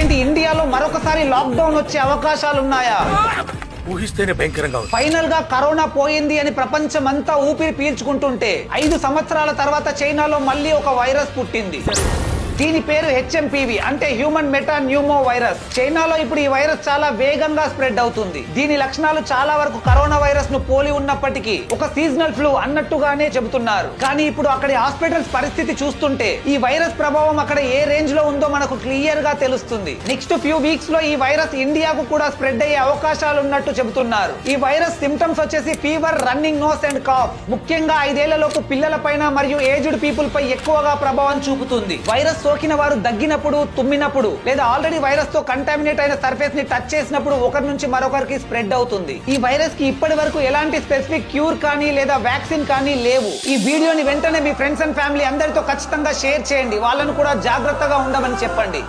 ఏంటి ఇండియాలో మరొకసారి లాక్డౌన్ వచ్చే అవకాశాలున్నాయా? ఊహిస్తేనే భయంకరంగా ఉంది. ఫైనల్ గా కరోనా పోయింది అని ప్రపంచమంతా ఊపిరి పీల్చుకుంటుంటే 5 సంవత్సరాల తర్వాత చైనాలో మళ్ళీ ఒక వైరస్ పుట్టింది. దీని పేరు HMPV అంటే హ్యూమన్ మెటా న్యూమో వైరస్. చైనాలో ఇప్పుడు ఈ వైరస్ చాలా వేగంగా స్ప్రెడ్ అవుతుంది. దీని లక్షణాలు చాలా వరకు కరోనా వైరస్ ను పోలి ఉన్నప్పటికీ ఒక సీజనల్ ఫ్లూ అన్నట్టుగానే చెబుతున్నారు. కానీ ఇప్పుడు అక్కడి హాస్పిటల్స్ పరిస్థితి చూస్తుంటే ఈ వైరస్ ప్రభావం అక్కడ ఏ రేంజ్ లో ఉందో మనకు క్లియర్ గా తెలుస్తుంది. నెక్స్ట్ ఫ్యూ వీక్స్ లో ఈ వైరస్ ఇండియాకు కూడా స్ప్రెడ్ అయ్యే అవకాశాలు ఉన్నట్టు చెబుతున్నారు. ఈ వైరస్ సిమ్టమ్స్ వచ్చేసి fever, running nose and cough. ముఖ్యంగా 5 ఏళ్లలోపు పిల్లల పైన మరియు ఏజ్డ్ పీపుల్ పై ఎక్కువగా ప్రభావం చూపుతుంది. వైరస్ సోకిన వారు దగ్గినప్పుడు, తుమ్మినప్పుడు లేదా ఆల్రెడీ వైరస్ తో కంటామినేట్ అయిన సర్ఫేస్ ని టచ్ చేసినప్పుడు ఒకరి నుంచి మరొకరికి స్ప్రెడ్ అవుతుంది. ఈ వైరస్ కి ఇప్పటి వరకు ఎలాంటి స్పెసిఫిక్ క్యూర్ కానీ లేదా వ్యాక్సిన్ కానీ లేవు. ఈ వీడియోని వెంటనే మీ ఫ్రెండ్స్ అండ్ ఫ్యామిలీ అందరితో ఖచ్చితంగా షేర్ చేయండి. వాళ్ళను కూడా జాగ్రత్తగా ఉండమని చెప్పండి.